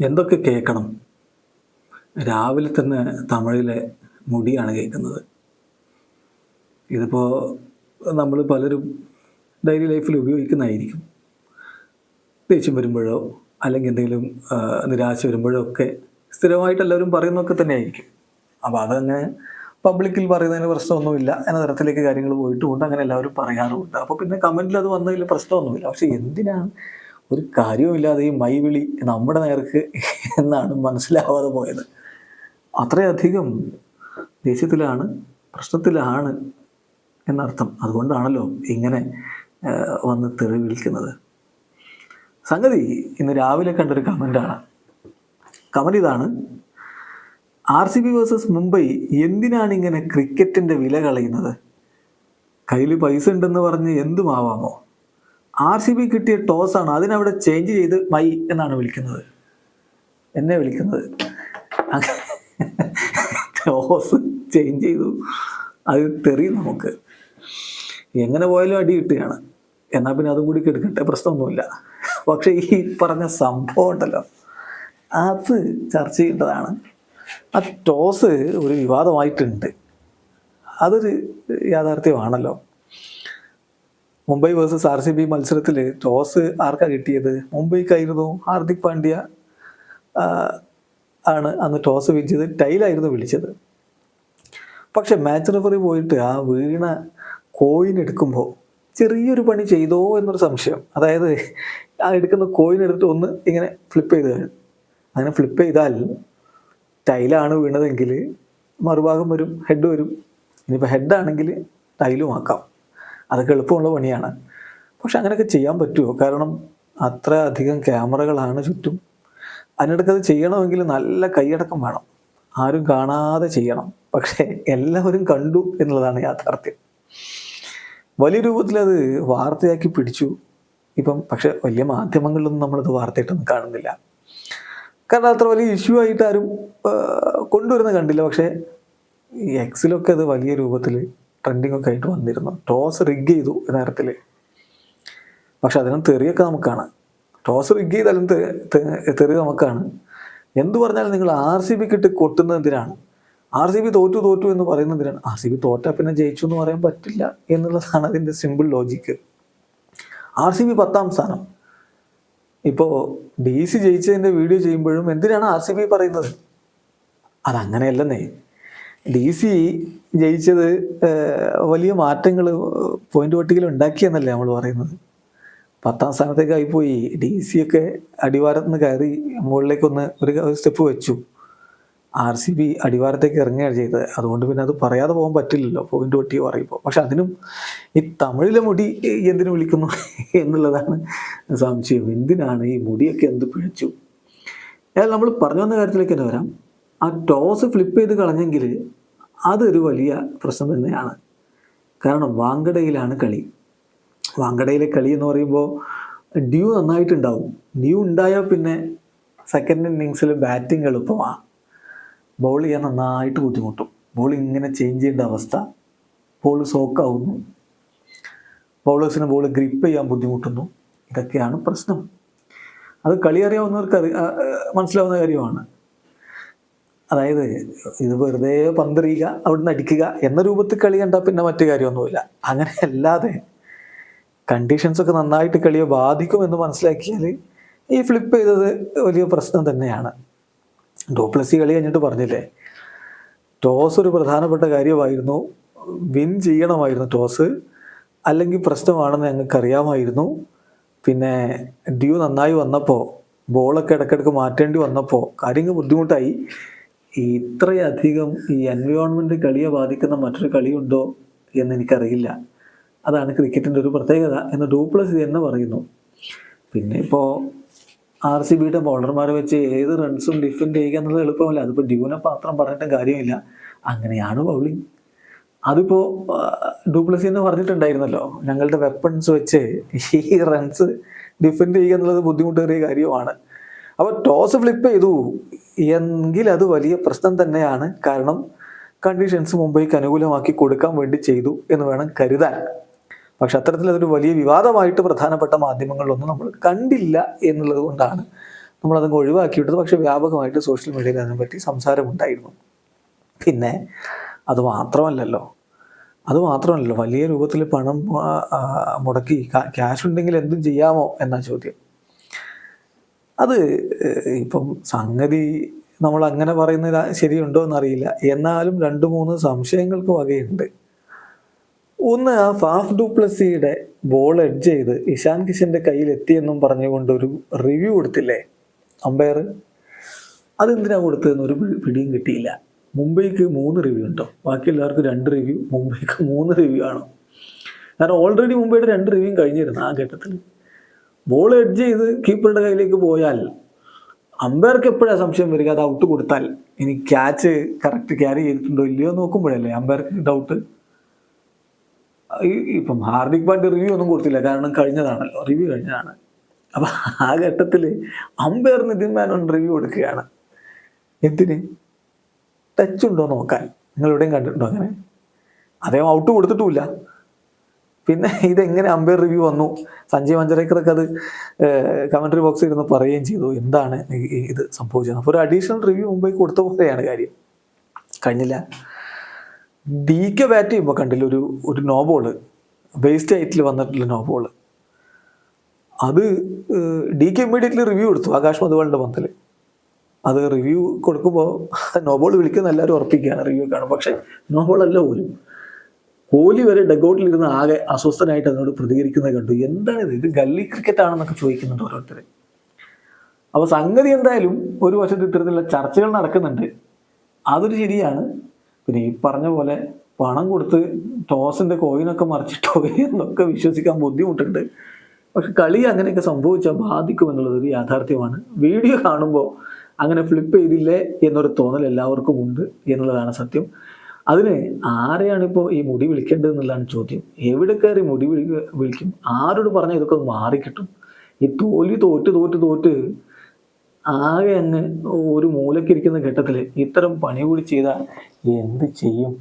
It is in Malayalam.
എന്തൊക്കെ കേൾക്കണം? രാവിലെ തന്നെ തമിഴിലെ മുടിയാണ് കേൾക്കുന്നത്. ഇതിപ്പോൾ നമ്മൾ പലരും ഡെയിലി ലൈഫിൽ ഉപയോഗിക്കുന്നതായിരിക്കും. ദേഷ്യം വരുമ്പോഴോ അല്ലെങ്കിൽ എന്തെങ്കിലും നിരാശ വരുമ്പോഴോ ഒക്കെ സ്ഥിരമായിട്ട് എല്ലാവരും പറയുന്നതൊക്കെ തന്നെയായിരിക്കും. അപ്പോൾ അതങ്ങനെ പബ്ലിക്കിൽ പറയുന്നതിന് പ്രശ്നമൊന്നുമില്ല എന്ന തരത്തിലേക്ക് കാര്യങ്ങൾ പോയിട്ടുമുണ്ട്. അങ്ങനെ എല്ലാവരും പറയാറുമുണ്ട്. അപ്പോൾ പിന്നെ കമൻറ്റിൽ അത് വന്നതിൽ പ്രശ്നമൊന്നുമില്ല. പക്ഷേ എന്തിനാണ് ഒരു കാര്യവുമില്ലാതെ ഈ മൈവിളി നമ്മുടെ നേർക്ക് എന്നാണ് മനസ്സിലാവാതെ പോയത്. അത്രയധികം ദേഷ്യത്തിലാണ്, പ്രശ്നത്തിലാണ് എന്നർത്ഥം. അതുകൊണ്ടാണല്ലോ ഇങ്ങനെ വന്ന് തെറി വിളിക്കുന്നത്. സംഗതി ഇന്ന് രാവിലെ കണ്ടൊരു കമൻ്റാണ്. കമൻ്റ് ഇതാണ്: RCB വേഴ്സസ് മുംബൈ, എന്തിനാണ് ഇങ്ങനെ ക്രിക്കറ്റിൻ്റെ വില കളയുന്നത്? കയ്യിൽ പൈസ ഉണ്ടെന്ന് പറഞ്ഞ് എന്തുമാവാമോ? RCB കിട്ടിയ ടോസാണ്, അതിനവിടെ ചേഞ്ച് ചെയ്ത് മൈ എന്നാണ് വിളിക്കുന്നത്, എന്നെ വിളിക്കുന്നത്. ടോസ് ചേഞ്ച് ചെയ്തു, അത് തെറി. നമുക്ക് എങ്ങനെ പോയാലും അടി കിട്ടുകയാണ്. എന്നാൽ പിന്നെ അതും കൂടി കെടുക്കട്ടെ, പ്രശ്നമൊന്നുമില്ല. പക്ഷേ ഈ പറഞ്ഞ സംഭവം ഉണ്ടല്ലോ, അത് ചർച്ച ചെയ്യേണ്ടതാണ്. ആ ടോസ് ഒരു വിവാദമായിട്ടുണ്ട്, അതൊരു യാഥാർത്ഥ്യമാണല്ലോ. മുംബൈ വേഴ്സസ് RCB മത്സരത്തിൽ ടോസ് ആർക്കാണ് കിട്ടിയത്? മുംബൈക്കായിരുന്നു. ഹാർദിക് പാണ്ഡ്യ ആണ് അന്ന് ടോസ് വിളിച്ചത്. ടൈലായിരുന്നു വിളിച്ചത്. പക്ഷെ മാച്ച് റെഫറി പോയിട്ട് ആ വീണ കോയിൻ എടുക്കുമ്പോൾ ചെറിയൊരു പണി ചെയ്തോ എന്നൊരു സംശയം. അതായത് ആ എടുക്കുന്ന കോയിൻ എടുത്തിട്ട് ഒന്ന് ഇങ്ങനെ ഫ്ലിപ്പ് ചെയ്ത് കഴിഞ്ഞു. അങ്ങനെ ഫ്ലിപ്പ് ചെയ്താൽ ടൈലാണ് വീണതെങ്കിൽ മറുഭാഗം വരും, ഹെഡ് വരും. ഇനിയിപ്പോൾ ഹെഡാണെങ്കിൽ ടൈലും ആക്കാം. അതൊക്കെ എളുപ്പമുള്ള പണിയാണ്. പക്ഷെ അങ്ങനെയൊക്കെ ചെയ്യാൻ പറ്റുമോ? കാരണം അത്ര അധികം ക്യാമറകളാണ് ചുറ്റും. അതിനിടയ്ക്ക് അത് ചെയ്യണമെങ്കിൽ നല്ല കൈയടക്കം വേണം. ആരും കാണാതെ ചെയ്യണം. പക്ഷേ എല്ലാവരും കണ്ടു എന്നുള്ളതാണ് യാഥാർത്ഥ്യം. വലിയ രൂപത്തിൽ അത് വാർത്തയാക്കി പിടിച്ചു ഇപ്പം. പക്ഷെ വലിയ മാധ്യമങ്ങളിലൊന്നും നമ്മളത് വാർത്തയായിട്ടൊന്നും കാണുന്നില്ല. കാരണം അത്ര വലിയ ഇഷ്യൂ ആയിട്ട് ആരും കൊണ്ടുവരുന്ന കണ്ടില്ല. പക്ഷേ ഈ എക്സിലൊക്കെ അത് വലിയ രൂപത്തിൽ ട്രെൻഡിങ് ഒക്കെ ആയിട്ട് വന്നിരുന്നു. ടോസ് റിഗ് ചെയ്തു നേരത്തിൽ. പക്ഷെ അതിനും തെറിയൊക്കെ നമുക്കാണ്. ടോസ് റിഗ് ചെയ്താലും തെറി നമുക്കാണ്. എന്തു പറഞ്ഞാലും നിങ്ങൾ RCB കിട്ട് കൊട്ടുന്നത് എന്തിനാണ്? RCB തോറ്റു എന്ന് പറയുന്നത് എന്തിനാണ്? RCB തോറ്റാൽ പിന്നെ ജയിച്ചു എന്ന് പറയാൻ പറ്റില്ല എന്നുള്ളതാണ് അതിൻ്റെ സിമ്പിൾ ലോജിക്ക്. RCB 10ാം സ്ഥാനം. ഇപ്പോൾ DC ജയിച്ചതിൻ്റെ വീഡിയോ ചെയ്യുമ്പോഴും എന്തിനാണ് RCB പറയുന്നത്? അതങ്ങനെയല്ലെന്നേ. DC ജയിച്ചത് വലിയ മാറ്റങ്ങൾ പോയിന്റ് പട്ടികയിൽ ഉണ്ടാക്കിയെന്നല്ലേ നമ്മൾ പറയുന്നത്. 10ാം സ്ഥാനത്തേക്കായിപ്പോയി. DC ഒക്കെ അടിവാരത്ത് നിന്ന് കയറി മുകളിലേക്കൊന്ന് ഒരു സ്റ്റെപ്പ് വെച്ചു. RCB അടിവാരത്തേക്ക് ഇറങ്ങുകയാണ് ചെയ്തത്. അതുകൊണ്ട് പിന്നെ അത് പറയാതെ പോകാൻ പറ്റില്ലല്ലോ പോയിന്റ് പട്ടിക പറയുമ്പോൾ. പക്ഷെ അതിനും ഈ തമിഴിലെ മുടി എന്തിനു വിളിക്കുന്നു എന്നുള്ളതാണ് സംശയം. എന്തിനാണ് ഈ മുടിയൊക്കെ എന്ത് പിഴച്ചു? എന്നാൽ നമ്മൾ പറഞ്ഞു വന്ന കാര്യത്തിലേക്ക് തന്നെ വരാം. ആ ടോസ് ഫ്ലിപ്പ് ചെയ്ത് കളഞ്ഞെങ്കിൽ അതൊരു വലിയ പ്രശ്നം തന്നെയാണ്. കാരണം വാങ്കഡയിലാണ് കളി. വാങ്കഡയിലെ കളി എന്ന് പറയുമ്പോൾ ഡ്യൂ നന്നായിട്ടുണ്ടാവും. ഡ്യൂ ഉണ്ടായാൽ പിന്നെ സെക്കൻഡ് ഇന്നിങ്സിൽ ബാറ്റിംഗ് എളുപ്പമാണ്. ബോൾ ചെയ്യാൻ നന്നായിട്ട് ബുദ്ധിമുട്ടും. ബോൾ ഇങ്ങനെ ചേഞ്ച് ചെയ്യേണ്ട അവസ്ഥ. ബോൾ സോക്കാവുന്നു. ബൗളേഴ്സിന് ബോൾ ഗ്രിപ്പ് ചെയ്യാൻ ബുദ്ധിമുട്ടുന്നു. ഇതൊക്കെയാണ് പ്രശ്നം. അത് കളി അറിയാവുന്നവർക്ക് മനസ്സിലാവുന്ന കാര്യമാണ്. അതായത് ഇത് വെറുതെ പന്തെറിയുക, അവിടുന്ന് അടിക്കുക എന്ന രൂപത്തിൽ കളി കണ്ടാൽ പിന്നെ മറ്റു കാര്യമൊന്നുമില്ല. അങ്ങനെ അല്ലാതെ കണ്ടീഷൻസൊക്കെ നന്നായിട്ട് കളിയെ ബാധിക്കുമെന്ന് മനസ്സിലാക്കിയാൽ ഈ ഫ്ലിപ്പ് ചെയ്തത് വലിയ പ്രശ്നം തന്നെയാണ്. ഡുപ്ലസി കളി കഴിഞ്ഞിട്ട് പറഞ്ഞില്ലേ, ടോസ് ഒരു പ്രധാനപ്പെട്ട കാര്യമായിരുന്നു. വിൻ ചെയ്യണമായിരുന്നു ടോസ്, അല്ലെങ്കിൽ പ്രശ്നമാണെന്ന് ഞങ്ങൾക്ക് അറിയാമായിരുന്നു. പിന്നെ ഡ്യൂ നന്നായി വന്നപ്പോൾ ബോളൊക്കെ ഇടയ്ക്കിടയ്ക്ക് മാറ്റേണ്ടി വന്നപ്പോൾ കാര്യങ്ങൾ ബുദ്ധിമുട്ടായി. ഇത്രയധികം ഈ എൻവയോൺമെൻറ്റ് കളിയെ ബാധിക്കുന്ന മറ്റൊരു കളിയുണ്ടോ എന്ന് എനിക്കറിയില്ല. അതാണ് ക്രിക്കറ്റിൻ്റെ ഒരു പ്രത്യേകത എന്ന് ഡുപ്ലസി തന്നെ പറയുന്നു. പിന്നെ ഇപ്പോൾ RCBയുടെ ബൗളർമാരെ വെച്ച് ഏത് റൺസും ഡിഫെൻഡ് ചെയ്യുക എന്നുള്ളത് എളുപ്പമല്ല. അതിപ്പോൾ ഡ്യൂനെ മാത്രം പറഞ്ഞിട്ടും കാര്യമില്ല. അങ്ങനെയാണ് ബൗളിങ്. അതിപ്പോൾ ഡുപ്ലസി എന്ന് പറഞ്ഞിട്ടുണ്ടായിരുന്നല്ലോ, ഞങ്ങളുടെ വെപ്പൺസ് വെച്ച് ഈ റൺസ് ഡിഫെൻഡ് ചെയ്യുക എന്നുള്ളത് ബുദ്ധിമുട്ടേറിയ കാര്യമാണ്. അപ്പോൾ ടോസ് ഫ്ലിപ്പ് ചെയ്തു എങ്കിൽ അത് വലിയ പ്രശ്നം തന്നെയാണ്. കാരണം കണ്ടീഷൻസ് മുംബൈക്ക് അനുകൂലമാക്കി കൊടുക്കാൻ വേണ്ടി ചെയ്തു എന്ന് വേണം കരുതാൻ. പക്ഷെ അത്തരത്തിൽ അതൊരു വലിയ വിവാദമായിട്ട് പ്രധാനപ്പെട്ട മാധ്യമങ്ങളിലൊന്നും നമ്മൾ കണ്ടില്ല എന്നുള്ളത് കൊണ്ടാണ് നമ്മളതങ്ങ് ഒഴിവാക്കിയിട്ടത്. പക്ഷേ വ്യാപകമായിട്ട് സോഷ്യൽ മീഡിയയിൽ അതിനെപ്പറ്റി സംസാരമുണ്ടായിരുന്നു. പിന്നെ അത് മാത്രമല്ലല്ലോ വലിയ രൂപത്തിൽ പണം മുടക്കി ക്യാഷ് ഉണ്ടെങ്കിൽ എന്തും ചെയ്യാമോ എന്നാ ചോദ്യം. അത് ഇപ്പം സംഗതി നമ്മൾ അങ്ങനെ പറയുന്നത് ശരിയുണ്ടോ എന്നറിയില്ല. എന്നാലും 2-3 സംശയങ്ങൾക്ക് വകയുണ്ട്. ഒന്ന്, ആ ഫാഫ് ഡു പ്ലസിയുടെ ബോൾ എഡ്ജ് ചെയ്ത് ഇഷാൻ കിഷന്റെ കയ്യിൽ എത്തിയെന്നും പറഞ്ഞുകൊണ്ട് ഒരു റിവ്യൂ കൊടുത്തില്ലേ അമ്പയർ? അതെന്തിനാ കൊടുത്തതെന്ന് ഒരു പിടിയും കിട്ടിയില്ല. മുംബൈക്ക് 3 റിവ്യൂ ഉണ്ടോ? ബാക്കി എല്ലാവർക്കും 2 റിവ്യൂ, മുംബൈക്ക് 3 റിവ്യൂ ആണോ? കാരണം ഓൾറെഡി മുംബൈയുടെ 2 റിവ്യൂ കഴിഞ്ഞിരുന്നു ആ ഘട്ടത്തിൽ. ബോൾ എഡ്ജ് ചെയ്ത് കീപ്പറുടെ കയ്യിലേക്ക് പോയാൽ അമ്പയർക്ക് എപ്പോഴാണ് സംശയം വരിക? അത് ഔട്ട് കൊടുത്താൽ ഇനി ക്യാച്ച് കറക്റ്റ് ക്യാരി ചെയ്തിട്ടുണ്ടോ ഇല്ലയോ നോക്കുമ്പോഴല്ലേ അമ്പയർക്ക് ഡൗട്ട്. ഇപ്പം ഹാർദിക് പാണ്ഡ്യ റിവ്യൂ ഒന്നും കൊടുത്തില്ല, കാരണം കഴിഞ്ഞതാണല്ലോ, റിവ്യൂ കഴിഞ്ഞതാണ്. അപ്പം ആ ഘട്ടത്തിൽ അമ്പയർ നിതിൻ മേനോൻ റിവ്യൂ കൊടുക്കുകയാണ്. എന്തിന്? ടച്ച് ഉണ്ടോ നോക്കാൻ. നിങ്ങൾ എവിടെയും കണ്ടിട്ടുണ്ടോ അങ്ങനെ? അദ്ദേഹം ഔട്ട് കൊടുത്തിട്ടുമില്ല. പിന്നെ ഇതെങ്ങനെ അമ്പയർ റിവ്യൂ വന്നു? സഞ്ജയ് മഞ്ചരേക്കറൊക്കെ അത് കമൻട്രി ബോക്സിൽ ഇരുന്ന് പറയുകയും ചെയ്തു എന്താണ് ഇത് സംഭവിച്ചത്. അപ്പോൾ ഒരു അഡീഷണൽ റിവ്യൂ മുംബൈ കൊടുത്ത പോലെയാണ് കാര്യം. കഴിഞ്ഞില്ല. DK ബാറ്റ് ചെയ്യുമ്പോൾ കണ്ടില്ല ഒരു നോ ബോള്, ബേസ്റ്റ് ഹൈറ്റിൽ വന്നിട്ടുള്ള നോ ബോള്. അത് DK ഇമ്മീഡിയറ്റ്ലി റിവ്യൂ കൊടുത്തു ആകാശ് മധുവാളിൻ്റെ പന്തിൽ. അത് റിവ്യൂ കൊടുക്കുമ്പോൾ നോ ബോൾ വിളിക്കുന്ന എല്ലാവരും ഉറപ്പിക്കുകയാണ് റിവ്യൂ കാണും. പക്ഷേ നോ ബോളല്ല പോലും. കോഹ്ലി വരെ ഡഗൗട്ടിലിരുന്ന് ആകെ അസ്വസ്ഥനായിട്ട് അതിനോട് പ്രതികരിക്കുന്നത് കണ്ടു. എന്താണ് ഇത് ഗല്ലി ക്രിക്കറ്റ് ആണെന്നൊക്കെ ചോദിക്കുന്നുണ്ട് ഓരോരുത്തർ. അപ്പോൾ സംഗതി എന്തായാലും ഒരു വശത്ത് ഇത്തരത്തിലുള്ള ചർച്ചകൾ നടക്കുന്നുണ്ട്, അതൊരു ശരിയാണ്. പിന്നെ ഈ പറഞ്ഞ പോലെ പണം കൊടുത്ത് ടോസിൻ്റെ കോയിനൊക്കെ മറിച്ചിട്ടോ എന്നൊക്കെ വിശ്വസിക്കാൻ ബുദ്ധിമുട്ടുണ്ട്. പക്ഷെ കളി അങ്ങനെയൊക്കെ സംഭവിച്ചാൽ ബാധിക്കുമെന്നുള്ളത് ഒരു യാഥാർത്ഥ്യമാണ്. വീഡിയോ കാണുമ്പോൾ അങ്ങനെ ഫ്ലിപ്പ് ചെയ്തില്ലേ എന്നൊരു തോന്നൽ എല്ലാവർക്കും ഉണ്ട് എന്നുള്ളതാണ് സത്യം. അതിന് ആരെയാണിപ്പോൾ ഈ മുടി വിളിക്കേണ്ടതെന്നുള്ളതാണ് ചോദ്യം. എവിടെ കയറി മുടി വിളിക്കും? ആരോട് പറഞ്ഞാൽ ഇതൊക്കെ ഒന്ന് മാറിക്കിട്ടും? ഈ തോൽവി തോറ്റ് ആകെ അങ്ങ് ഒരു മൂലക്കിരിക്കുന്ന ഘട്ടത്തിൽ ഇത്തരം പണി കൂടി ചെയ്താൽ എന്ത് ചെയ്യും?